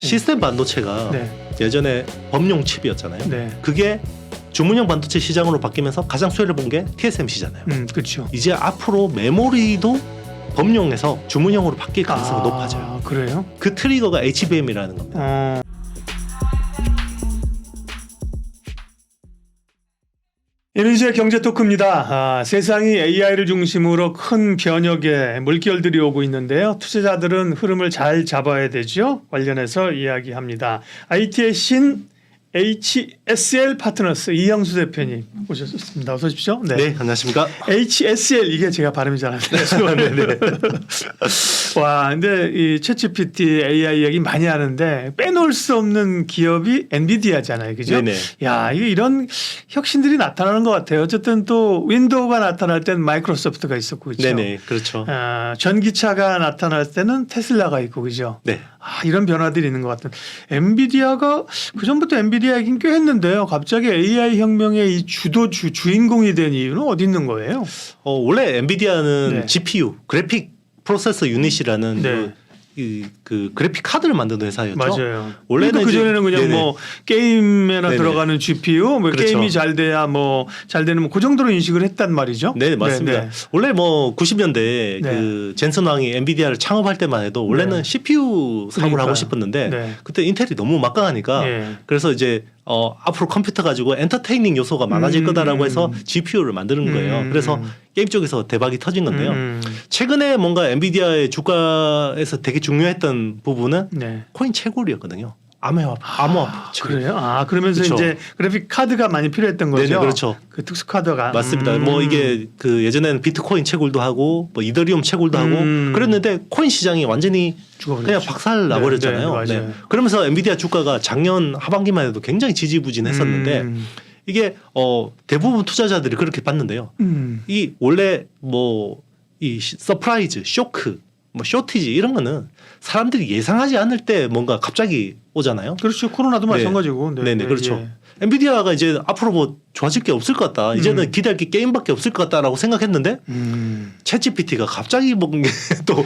시스템 반도체가 네. 예전에 범용 칩이었잖아요. 네. 그게 주문형 반도체 시장으로 바뀌면서 가장 수혜를 본 게 TSMC잖아요. 그렇죠. 이제 앞으로 메모리도 범용에서 주문형으로 바뀔 가능성이 높아져요. 그래요? 그 트리거가 HBM이라는 겁니다. 이른시의 경제 토크입니다. 세상이 AI를 중심으로 큰 변혁의 물결들이 오고 있는데요. 투자자들은 흐름을 잘 잡아야 되죠. 관련해서 이야기합니다. IT의 신 HSL 파트너스 이형수 대표님 오셨습니다. 어서 오십시오. 네, 안녕하십니까? HSL 이게 제가 발음이 잘 안 돼요. 와, 근데 이 챗GPT AI 얘기 많이 하는데 빼놓을 수 없는 기업이 엔비디아잖아요, 그죠? 네네. 야, 이게 이런 혁신들이 나타나는 것 같아요. 어쨌든 또 윈도우가 나타날 때는 마이크로소프트가 있었고, 그렇죠? 네네, 그렇죠. 전기차가 나타날 때는 테슬라가 있고, 그죠? 네. 이런 변화들이 있는 것 같은. 엔비디아가 그 전부터 엔비디아 얘기는 꽤 했는데요. 갑자기 AI 혁명의 이 주인공이 된 이유는 어디 있는 거예요? 원래 엔비디아는 네. GPU, 그래픽 프로세서 유닛이라는 네. 그 그래픽 카드를 만드는 회사였죠. 맞아요. 원래는 그 전에는 그냥 네네. 뭐 게임에나 네네. 들어가는 GPU, 뭐 그렇죠. 게임이 잘 돼야 뭐 잘 되는 뭐 그 정도로 인식을 했단 말이죠. 네, 맞습니다. 네. 원래 뭐 90년대 네. 그 젠슨 왕이 엔비디아를 창업할 때만 해도 원래는 네. CPU 사업을 그러니까요. 하고 싶었는데 네. 그때 인텔이 너무 막강하니까 네. 그래서 이제 앞으로 컴퓨터 가지고 엔터테이닝 요소가 많아질 거다라고 해서 GPU를 만드는 거예요. 그래서 게임 쪽에서 대박이 터진 건데요. 최근에 뭔가 엔비디아의 주가에서 되게 중요했던 부분은 네. 코인 채굴이었거든요. 암호화폐. 그래요? 그러면서 그렇죠. 이제 그래픽 카드가 많이 필요했던 거죠. 네네, 그렇죠. 그 특수 카드가 맞습니다. 뭐 이게 그 예전에는 비트코인 채굴도 하고 뭐 이더리움 채굴도 하고 그랬는데 코인 시장이 완전히 죽어버렸죠. 그냥 박살 나버렸잖아요. 네, 맞아요. 그러면서 엔비디아 주가가 작년 하반기만 해도 굉장히 지지부진했었는데 이게 대부분 투자자들이 그렇게 봤는데요. 이 원래 뭐 이 서프라이즈, 쇼크, 뭐 쇼티지 이런 거는 사람들이 예상하지 않을 때 뭔가 갑자기 오잖아요. 그렇죠. 코로나도 네. 마찬가지고. 네네, 그렇죠. 예. 엔비디아가 이제 앞으로 뭐 좋아질 게 없을 것 같다. 이제는 기대할 게 게임밖에 없을 것 같다라고 생각했는데 챗GPT가 갑자기 뭔가 또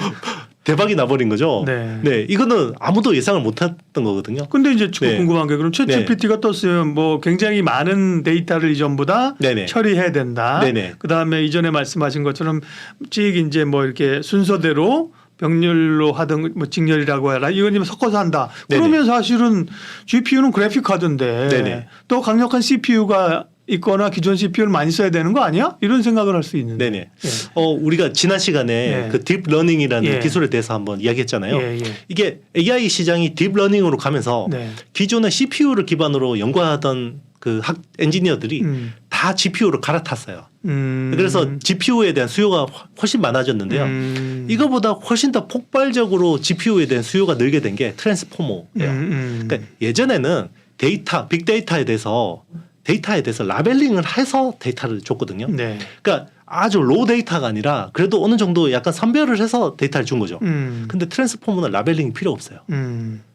대박이 나버린 거죠. 네. 이거는 아무도 예상을 못했던 거거든요. 근데 이제 네. 궁금한 게 그럼 챗GPT가 떴으면 뭐 굉장히 많은 데이터를 이전보다 네네. 처리해야 된다. 네네. 그다음에 이전에 말씀하신 것처럼 찍 이제 뭐 이렇게 순서대로 병렬로 하든 뭐 직렬이라고 해라. 이건 섞어서 한다. 네네. 그러면 사실은 GPU는 그래픽 카드인데 네네. 또 강력한 CPU가 있거나 기존 CPU를 많이 써야 되는 거 아니야? 이런 생각을 할 수 있는데. 네네. 예. 우리가 지난 시간에 예. 그 딥러닝이라는 예. 기술에 대해서 한번 이야기했잖아요. 예, 예. 이게 AI 시장이 딥러닝으로 가면서 네. 기존의 CPU를 기반으로 연구하던 그 엔지니어들이 다 GPU로 갈아탔어요. 그래서 GPU에 대한 수요가 훨씬 많아졌는데요. 이거보다 훨씬 더 폭발적으로 GPU에 대한 수요가 늘게 된 게 트랜스포머예요. 그러니까 예전에는 빅데이터에 대해서 라벨링을 해서 데이터를 줬거든요. 네. 그러니까 아주 로우 데이터가 아니라 그래도 어느 정도 약간 선별을 해서 데이터를 준 거죠. 근데 트랜스포머는 라벨링이 필요 없어요.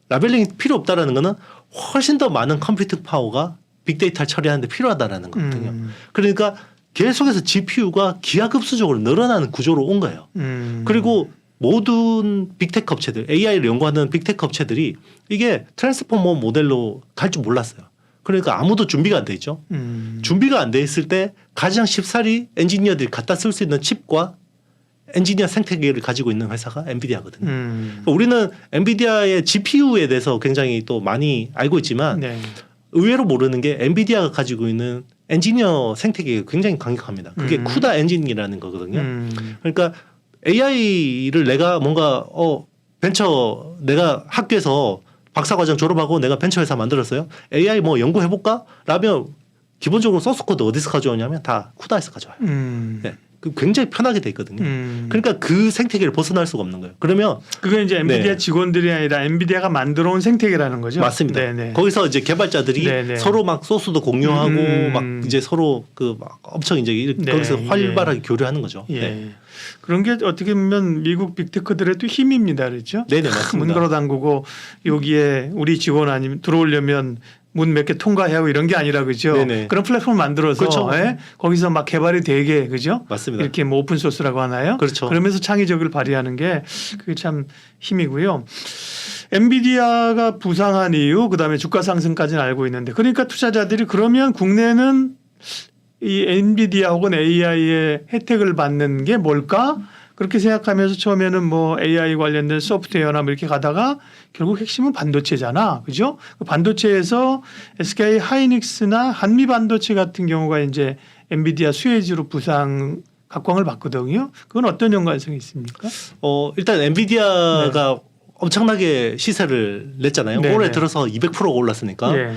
라벨링이 필요 없다라는 거는 훨씬 더 많은 컴퓨팅 파워가 빅데이터를 처리하는데 필요하다라는 거거든요. 그러니까 계속해서 GPU가 기하급수적으로 늘어나는 구조로 온 거예요. 그리고 모든 빅테크 업체들, AI를 연구하는 빅테크 업체들이 이게 트랜스포머 모델로 갈 줄 몰랐어요. 그러니까 아무도 준비가 안 돼 있죠. 준비가 안 돼 있을 때 가장 쉽사리 엔지니어들이 갖다 쓸 수 있는 칩과 엔지니어 생태계를 가지고 있는 회사가 엔비디아거든요. 그러니까 우리는 엔비디아의 GPU에 대해서 굉장히 또 많이 알고 있지만 네. 의외로 모르는 게 엔비디아가 가지고 있는 엔지니어 생태계가 굉장히 강력합니다. 그게 쿠다 엔진이라는 거거든요. 그러니까 AI를 내가 뭔가 내가 학교에서 박사과정 졸업하고 내가 벤처 회사 만들었어요. AI 뭐 연구해볼까? 라면 기본적으로 소스 코드 어디서 가져오냐면 다 쿠다에서 가져와요. 네. 굉장히 편하게 돼 있거든요. 그러니까 그 생태계를 벗어날 수가 없는 거예요. 그러면 그게 이제 엔비디아 네. 직원들이 아니라 엔비디아가 만들어온 생태계라는 거죠. 맞습니다. 네네. 거기서 이제 개발자들이 네네. 서로 막 소스도 공유하고 막 이제 서로 막 엄청 이제 네. 거기서 활발하게 교류하는 거죠. 예. 네. 그런 게 어떻게 보면 미국 빅테크들의 또 힘입니다, 그렇죠? 네네, 맞습니다. 문 걸어 담그고 여기에 우리 직원 아니면 들어오려면 문 몇 개 통과하고 이런 게 아니라 그죠? 네네. 그런 플랫폼을 만들어서 그렇죠. 예? 거기서 막 개발이 되게 그죠? 맞습니다. 이렇게 뭐 오픈 소스라고 하나요? 그렇죠. 그러면서 창의력을 발휘하는 게 그게 참 힘이고요. 엔비디아가 부상한 이유, 그다음에 주가 상승까지는 알고 있는데, 그러니까 투자자들이 그러면 국내는 이 엔비디아 혹은 AI의 혜택을 받는 게 뭘까? 그렇게 생각하면서 처음에는 뭐 AI 관련된 소프트웨어나 뭐 이렇게 가다가 결국 핵심은 반도체잖아. 그죠? 그 반도체에서 SK 하이닉스나 한미 반도체 같은 경우가 이제 엔비디아 수혜주로 부상 각광을 받거든요. 그건 어떤 연관성이 있습니까? 일단 엔비디아가 엄청나게 시세를 냈잖아요. 네네. 올해 들어서 200%가 올랐으니까. 예.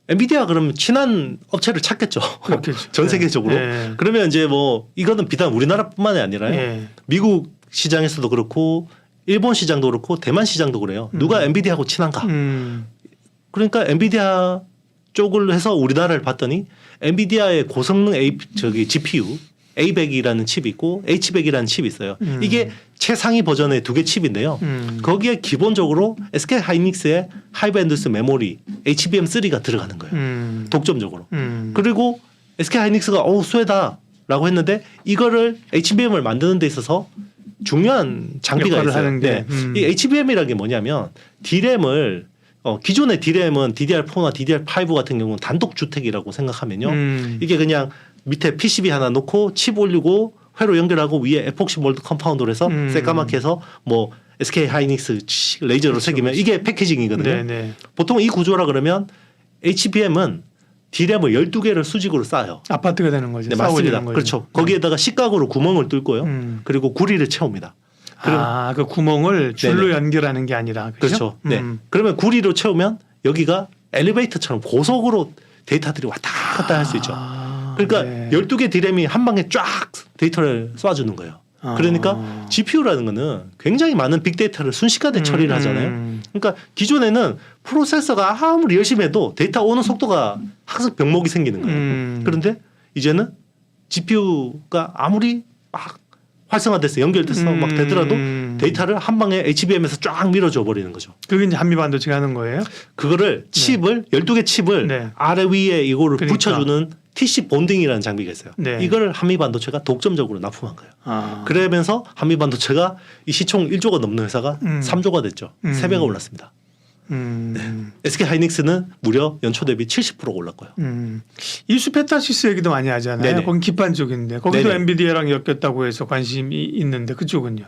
엔비디아 그러면 친한 업체를 찾겠죠. 그렇겠죠. 전 세계적으로. 예. 그러면 이제 뭐 이거는 비단 우리나라뿐만이 아니라요. 예. 미국 시장에서도 그렇고 일본 시장도 그렇고 대만 시장도 그래요. 누가 엔비디아하고 친한가? 그러니까 엔비디아 쪽을 해서 우리나라를 봤더니 엔비디아의 고성능 GPU A100이라는 칩이 있고 H100이라는 칩이 있어요. 이게 최상위 버전의 두 개 칩인데요. 거기에 기본적으로 SK 하이닉스의 하이밴드스 메모리 HBM3가 들어가는 거예요. 독점적으로. 그리고 SK 하이닉스가 쇠다라고 했는데 이거를 HBM을 만드는 데 있어서 중요한 장비가 역할을 있어요. 하는 게. 이 HBM이라는 게 뭐냐면 D램을 기존의 D램은 DDR4나 DDR5 같은 경우는 단독 주택이라고 생각하면요. 이게 그냥 밑에 PCB 하나 놓고 칩 올리고 회로 연결하고 위에 에폭시 몰드 컴파운드로 해서 새까맣게 해서 뭐 SK 하이닉스 레이저로 그렇죠, 새기면 이게 패키징이거든요. 네네. 보통 이 구조라 그러면 HBM은 D램을 12개를 수직으로 쌓아요. 아파트가 되는 거죠. 네, 맞습니다. 거죠. 그렇죠. 거기에다가 식각으로 구멍을 뚫고요. 그리고 구리를 채웁니다. 그 구멍을 줄로 네네. 연결하는 게 아니라 그렇죠. 네. 그러면 구리로 채우면 여기가 엘리베이터처럼 고속으로 데이터들이 왔다 갔다 할 수 있죠. 그러니까 네. 12개 D램이 한 방에 쫙 데이터를 쏴주는 거예요. 그러니까 GPU라는 거는 굉장히 많은 빅데이터를 순식간에 처리를 하잖아요. 그러니까 기존에는 프로세서가 아무리 열심히 해도 데이터 오는 속도가 항상 병목이 생기는 거예요. 그런데 이제는 GPU가 아무리 막 활성화돼서 연결돼서 막 되더라도 데이터를 한 방에 HBM에서 쫙 밀어줘 버리는 거죠. 그게 이제 한미 반도체가 하는 거예요? 그거를 칩을 12개 칩을 네. 아래 위에 이거를 그러니까. 붙여주는 TC 본딩이라는 장비가 있어요. 네. 이걸 한미 반도체가 독점적으로 납품한 거예요. 그러면서 한미 반도체가 이 시총 1조가 넘는 회사가 3조가 됐죠. 3배가 올랐습니다. SK 하이닉스는 무려 연초 대비 70% 올랐고요. 이수페타시스 얘기도 많이 하잖아요. 네네. 거긴 기판 쪽인데 거기도 네네. 엔비디아랑 엮였다고 해서 관심이 있는데 그쪽은요?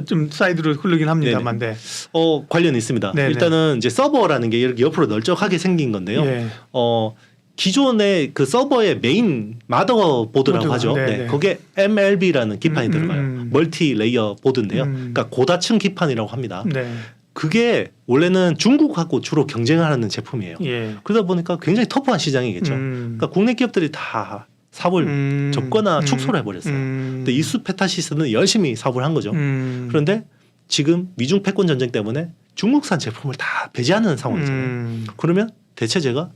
좀 사이드로 흐르긴 합니다만. 네. 관련이 있습니다. 네네. 일단은 이제 서버라는 게 이렇게 옆으로 널쩍하게 생긴 건데요. 예. 기존의 그 서버의 메인 마더보드라고 하죠. 네네. 네. 거기에 MLB라는 기판이 들어가요. 멀티 레이어 보드인데요. 그러니까 고다층 기판이라고 합니다. 네. 그게 원래는 중국하고 주로 경쟁하는 제품이에요. 예. 그러다 보니까 굉장히 터프한 시장이겠죠. 그러니까 국내 기업들이 다 사업을 접거나 축소를 해버렸어요. 근데 이수페타시스는 열심히 사업을 한 거죠. 그런데 지금 미중 패권 전쟁 때문에 중국산 제품을 다 배제하는 상황이잖아요. 그러면 대체 제가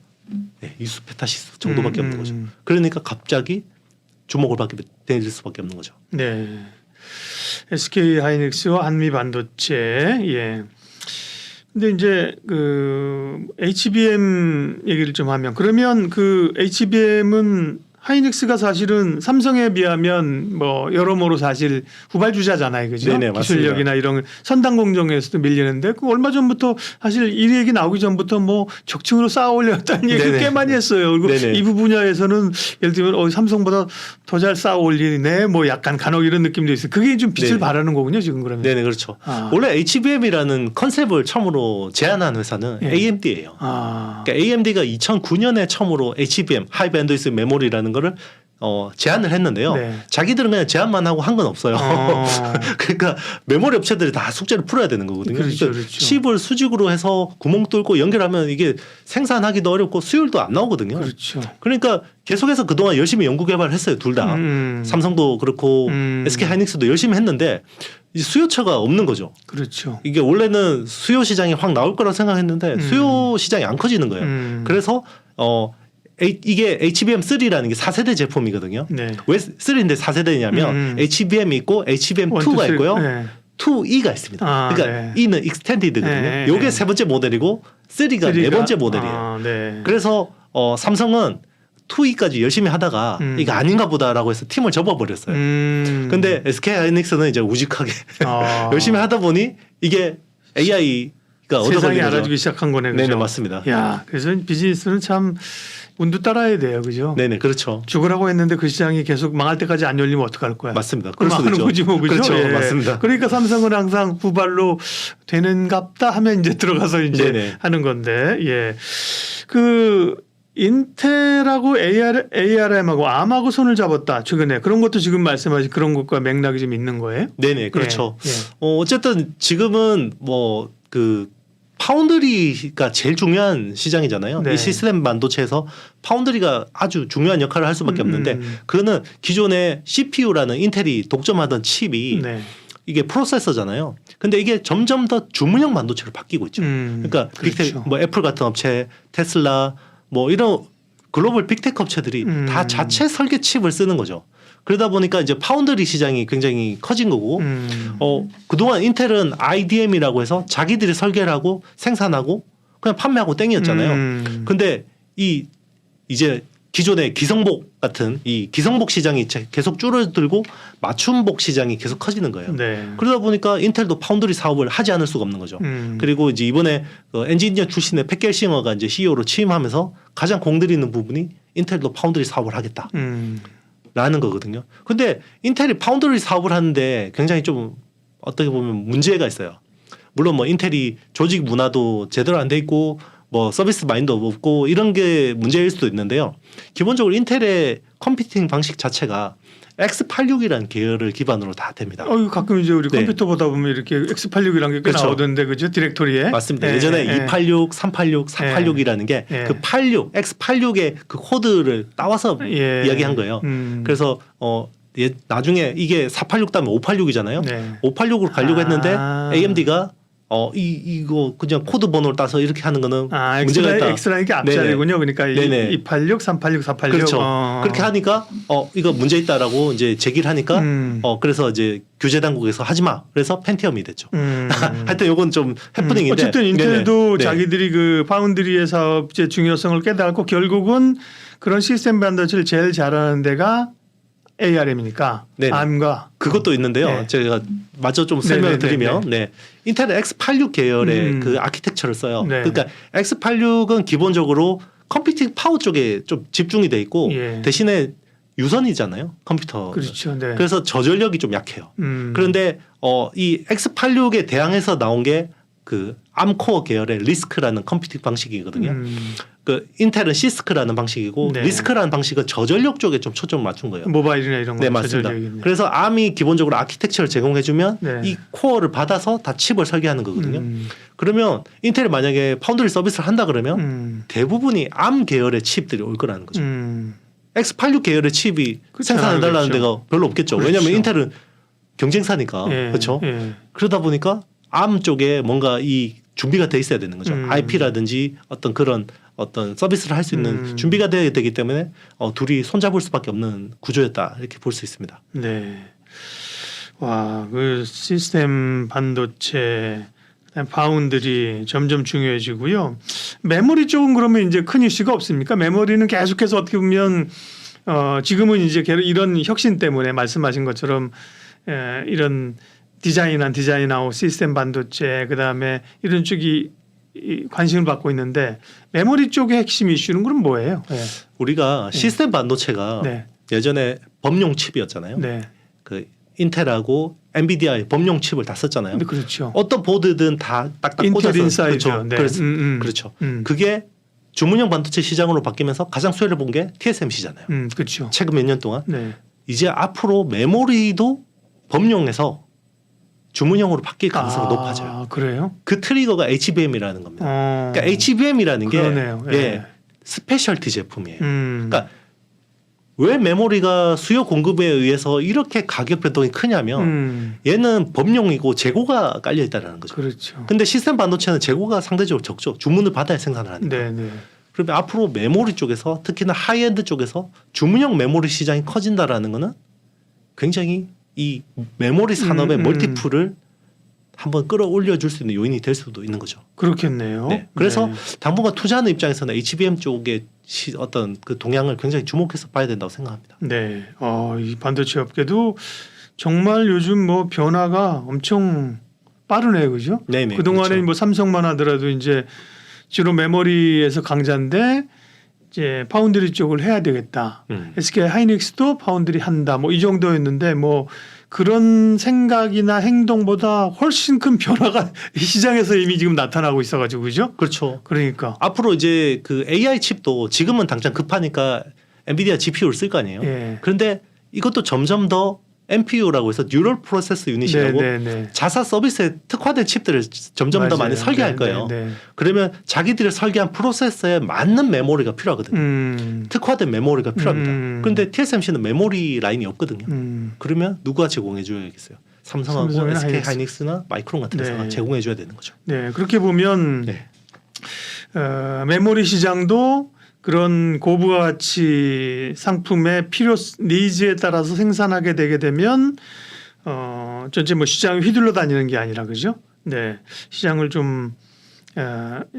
이수페타시스 정도밖에 없는 거죠. 그러니까 갑자기 주목을 받게 될 수밖에 없는 거죠. 네. SK 하이닉스와 한미 반도체. 예. 근데 이제 그 HBM 얘기를 좀 하면 그러면 그 HBM은 하이닉스가 사실은 삼성에 비하면 뭐 여러모로 사실 후발주자잖아요, 그죠? 네네, 기술력이나 이런 선당 공정에서도 밀리는데 그 얼마 전부터 사실 이 얘기 나오기 전부터 뭐 적층으로 쌓아 올렸다는 얘기를 꽤 많이 했어요. 그리고 네네. 이 분야에서는 예를 들면 삼성보다 더 잘 쌓아 올리네, 뭐 약간 간혹 이런 느낌도 있어요. 그게 좀 빛을 네네. 발하는 거군요, 지금 그러면. 네네 그렇죠. 원래 HBM이라는 컨셉을 처음으로 제안한 회사는 예. AMD예요. 그러니까 AMD가 2009년에 처음으로 HBM 하이밴드위스 메모리라는 거를 제안을 했는데요. 네. 자기들은 그냥 제안만 하고 한 건 없어요. 그러니까 메모리 업체들이 다 숙제를 풀어야 되는 거거든요. 그렇죠, 그러니까 그렇죠. 칩을 수직으로 해서 구멍 뚫고 연결하면 이게 생산하기도 어렵고 수율도 안 나오거든요. 그렇죠. 그러니까 계속해서 그동안 열심히 연구 개발을 했어요. 둘 다. 삼성도 그렇고 SK 하이닉스도 열심히 했는데 이 수요처가 없는 거죠. 그렇죠. 이게 원래는 수요 시장이 확 나올 거라고 생각했는데 수요 시장이 안 커지는 거예요. 그래서 이게 HBM3라는 게 4세대 제품이거든요. 네. 왜 3인데 4세대냐면 HBM이 있고 HBM2가 있고요. 네. 2E가 있습니다. 그러니까 네. E는 extended거든요. 네. 요게 세 번째 모델이고 3가 네 번째 모델이에요. 네. 그래서 삼성은 2E까지 열심히 하다가 이게 아닌가 보다라고 해서 팀을 접어버렸어요. 근데 SK 하이닉스는 이제 우직하게 열심히 하다 보니 이게 AI가 세상이 얻어걸린 알아주기 시작한 거네. 그죠? 네네 맞습니다. 야, 그래서 비즈니스는 참 운도 따라야 돼요, 그죠? 네네 그렇죠. 죽으라고 했는데 그 시장이 계속 망할 때까지 안 열리면 어떡할 거야? 맞습니다. 그럼 그럴 수도 하는 있죠. 거지 뭐, 그죠? 그렇죠, 예. 맞습니다. 그러니까 삼성은 항상 후발로 되는갑다 하면 이제 들어가서 이제 네네. 하는 건데, 예, 그 인텔하고 ARM하고 ARM하고 손을 잡았다 최근에 그런 것도 지금 말씀하신 그런 것과 맥락이 좀 있는 거예요? 네네 그렇죠. 예, 예. 어쨌든 지금은 뭐 그 파운드리가 제일 중요한 시장이잖아요. 네. 이 시스템 반도체에서 파운드리가 아주 중요한 역할을 할 수밖에 없는데 그거는 기존의 CPU라는 인텔이 독점하던 칩이 네. 이게 프로세서잖아요. 근데 이게 점점 더 주문형 반도체로 바뀌고 있죠. 그러니까 그렇죠. 뭐 애플 같은 업체, 테슬라 뭐 이런 글로벌 빅테크 업체들이 다 자체 설계 칩을 쓰는 거죠. 그러다 보니까 이제 파운드리 시장이 굉장히 커진 거고 그동안 인텔은 IDM이라고 해서 자기들이 설계를 하고 생산하고 그냥 판매하고 땡이었잖아요. 근데 이제 기존의 기성복 같은 이 기성복 시장이 계속 줄어들고 맞춤복 시장이 계속 커지는 거예요. 네. 그러다 보니까 인텔도 파운드리 사업을 하지 않을 수가 없는 거죠. 그리고 이제 이번에 엔지니어 출신의 팻 겔싱어가 이제 CEO로 취임하면서 가장 공들이는 부분이 인텔도 파운드리 사업을 하겠다. 라는 거거든요. 근데 인텔이 파운드리 사업을 하는데 굉장히 좀 어떻게 보면 문제가 있어요. 물론 뭐 인텔이 조직 문화도 제대로 안 돼 있고 뭐 서비스 마인드도 없고 이런 게 문제일 수도 있는데요. 기본적으로 인텔의 컴퓨팅 방식 자체가 x86이라는 계열을 기반으로 다 됩니다. 가끔 이제 우리 네. 컴퓨터 보다 보면 이렇게 x86이라는 게 꽤 그렇죠. 나오던데 그죠? 디렉토리에. 맞습니다. 예전에 286, 386, 486이라는 게 그 86, x86의 그 코드를 따와서 이야기한 거예요. 그래서 나중에 이게 486 다음에 586이잖아요. 네. 586으로 가려고 했는데 AMD가 이거 그냥 코드 번호를 따서 이렇게 하는 거는 문제가 있다. X라는 게 앞자리군요. 그러니까 네네. 286, 386, 486. 그렇죠. 그렇게 하니까 이거 문제 있다라고 이제 제기를 하니까 그래서 이제 규제 당국에서 하지 마. 그래서 펜티엄이 됐죠. 하여튼 이건 좀 해프닝인데 어쨌든 인텔도 네네. 자기들이 그 파운드리의 사업의 중요성을 깨닫고 결국은 그런 시스템 반도체를 제일 잘하는 데가 ARM이니까 네네. ARM과 그것도 있는데요. 네. 제가 마저 좀 설명을 드리면 인텔은 x86 계열의 그 아키텍처를 써요. 네. 그러니까 x86은 기본적으로 컴퓨팅 파워 쪽에 좀 집중이 돼 있고 대신에 유선이잖아요. 컴퓨터. 그렇죠. 네. 그래서 저전력이 좀 약해요. 그런데 이 x86에 대항해서 나온 게 그 암코어 계열의 리스크라는 컴퓨팅 방식이거든요. 그 인텔은 시스크라는 방식이고 네. 리스크라는 방식은 저전력 쪽에 좀 초점을 맞춘 거예요. 모바일이나 이런 거. 네 맞습니다. 그래서 ARM이 기본적으로 아키텍처를 제공해주면 이 코어를 받아서 다 칩을 설계하는 거거든요. 그러면 인텔이 만약에 파운드리 서비스를 한다 그러면 대부분이 ARM 계열의 칩들이 올 거라는 거죠. x86 계열의 칩이 생산해달라는 데가 별로 없겠죠. 그렇죠. 왜냐하면 인텔은 경쟁사니까 그렇죠. 그러다 보니까 ARM 쪽에 뭔가 이 준비가 돼 있어야 되는 거죠. IP라든지 어떤 그런 어떤 서비스를 할 수 있는 준비가 돼야 되기 때문에 둘이 손잡을 수밖에 없는 구조였다 이렇게 볼 수 있습니다. 네. 와, 그 시스템 반도체, 파운드리 점점 중요해지고요. 메모리 쪽은 그러면 이제 큰 이슈가 없습니까? 메모리는 계속해서 어떻게 보면 지금은 이제 이런 혁신 때문에 말씀하신 것처럼 이런 디자인아웃 시스템 반도체 그다음에 이런 쪽이 관심을 받고 있는데 메모리 쪽의 핵심 이슈는 그럼 뭐예요? 우리가 시스템 반도체가 예전에 범용 칩이었잖아요. 그 인텔하고 엔비디아의 범용 칩을 다 썼잖아요. 그렇죠. 어떤 보드든 다 딱딱 인텔 꽂아서 인사이드. 그렇죠. 그렇죠. 그게 주문형 반도체 시장으로 바뀌면서 가장 수혜를 본 게 TSMC잖아요. 그렇죠. 최근 몇 년 동안 이제 앞으로 메모리도 범용에서 주문형으로 바뀔 가능성이 높아져요. 그래요? 그 트리거가 HBM이라는 겁니다. 그러니까 HBM이라는 게 스페셜티 제품이에요. 그러니까 왜 메모리가 수요 공급에 의해서 이렇게 가격 변동이 크냐면 얘는 범용이고 재고가 깔려 있다는 거죠. 그렇죠. 근데 시스템 반도체는 재고가 상대적으로 적죠. 주문을 받아야 생산을 하니까. 그러면 앞으로 메모리 쪽에서 특히나 하이엔드 쪽에서 주문형 메모리 시장이 커진다라는 거는 굉장히 이 메모리 산업의 멀티플을 한번 끌어올려 줄 수 있는 요인이 될 수도 있는 거죠. 그렇겠네요. 네. 그래서 네. 당분간 투자하는 입장에서는 HBM 쪽의 어떤 그 동향을 굉장히 주목해서 봐야 된다고 생각합니다. 네. 이 반도체 업계도 정말 요즘 뭐 변화가 엄청 빠르네요, 그죠? 네네. 그동안에 그렇죠. 뭐 삼성만 하더라도 이제 주로 메모리에서 강자인데 이제 파운드리 쪽을 해야 되겠다. SK 하이닉스도 파운드리 한다. 뭐 이 정도였는데 뭐 그런 생각이나 행동보다 훨씬 큰 변화가 이 시장에서 이미 지금 나타나고 있어가지고 그죠? 그렇죠. 그러니까 앞으로 이제 그 AI 칩도 지금은 당장 급하니까 엔비디아 GPU를 쓸 거 아니에요. 예. 그런데 이것도 점점 더 NPU라고 해서 뉴럴 프로세스 유닛이라고 자사 서비스에 특화된 칩들을 점점 더 많이 설계할 거예요. 그러면 자기들이 설계한 프로세서에 맞는 메모리가 필요하거든요. 특화된 메모리가 필요합니다. 그런데 TSMC는 메모리 라인이 없거든요. 그러면 누가 제공해 줘야겠어요? 삼성하고 SK 하이닉스나 마이크론 같은 회사가 제공해 줘야 되는 거죠. 네, 그렇게 보면 네. 메모리 시장도 그런 고부가 가치 상품의 필요 니즈에 따라서 생산하게 되게 되면 전체 뭐 시장이 휘둘러 다니는 게 아니라 그죠? 네, 시장을 좀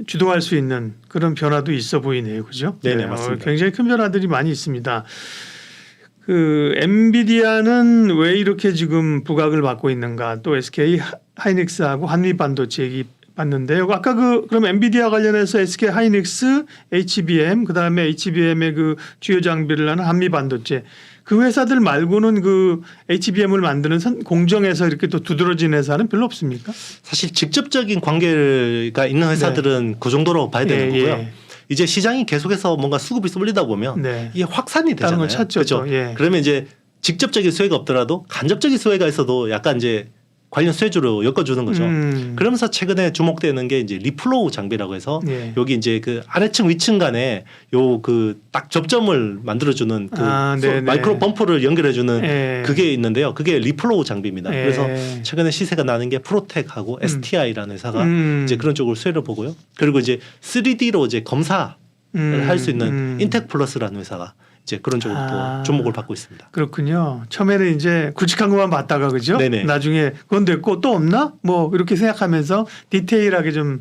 주도할 수 있는 그런 변화도 있어 보이네요, 그죠? 네네, 맞습니다. 굉장히 큰 변화들이 많이 있습니다. 그 엔비디아는 왜 이렇게 지금 부각을 받고 있는가? 또 SK 하이닉스하고 한미반도체 얘기 봤는데요. 아까 그럼 엔비디아 관련해서 SK 하이닉스, HBM, 그다음에 HBM의 그 주요 장비를 하는 한미반도체 그 회사들 말고는 그 HBM을 만드는 공정에서 이렇게 또 두드러진 회사는 별로 없습니까? 사실 직접적인 관계가 있는 회사들은 그 정도로 봐야 되는 거고요. 이제 시장이 계속해서 뭔가 수급이 쏠리다 보면 이게 확산이 되잖아요. 걸 찾죠. 그렇죠. 그러면 이제 직접적인 수혜가 없더라도 간접적인 수혜가 있어도 약간 이제 관련 수혜주로 엮어주는 거죠. 그러면서 최근에 주목되는 게 이제 리플로우 장비라고 해서 여기 이제 그 아래층 위층 간에 요 그 딱 접점을 만들어주는 그 마이크로 범프를 연결해주는 그게 있는데요. 그게 리플로우 장비입니다. 그래서 최근에 시세가 나는 게 프로텍하고 STI라는 회사가 이제 그런 쪽으로 수혜를 보고요. 그리고 이제 3D로 이제 검사를 할 수 있는 인텍 플러스라는 회사가 이제 그런 쪽으로 또 주목을 받고 있습니다. 그렇군요. 처음에는 이제 굵직한 것만 봤다가 그죠? 네네. 나중에 그건 됐고 또 없나? 뭐 이렇게 생각하면서 디테일하게 좀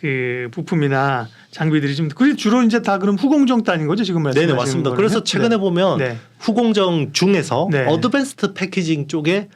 그 부품이나 장비들이 좀 그게 주로 이제 다 그럼 후공정 단인 거죠 지금 말씀하시는 네네 맞습니다. 거는요? 그래서 최근에 보면 후공정 중에서 어드밴스드 패키징 쪽에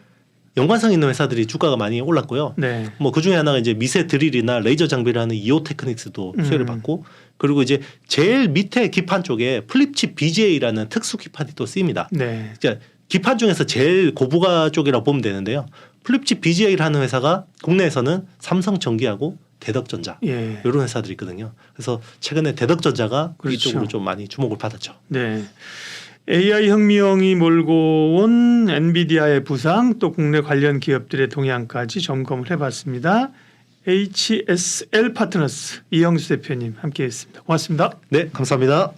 연관성 있는 회사들이 주가가 많이 올랐고요. 뭐 그 중에 하나가 이제 미세 드릴이나 레이저 장비를 하는 이오 테크닉스도 수혜를 받고 그리고 이제 제일 밑에 기판 쪽에 플립칩 BGA라는 특수 기판이 또 쓰입니다. 그러니까 기판 중에서 제일 고부가 쪽이라고 보면 되는데요. 플립칩 BGA를 하는 회사가 국내에서는 삼성전기하고 대덕전자 이런 회사들이 있거든요. 그래서 최근에 대덕전자가 이쪽으로 좀 많이 주목을 받았죠. 네. AI 혁명이 몰고 온 엔비디아의 부상 또 국내 관련 기업들의 동향까지 점검을 해봤습니다. HSL 파트너스 이영수 대표님 함께했습니다. 고맙습니다. 네, 감사합니다.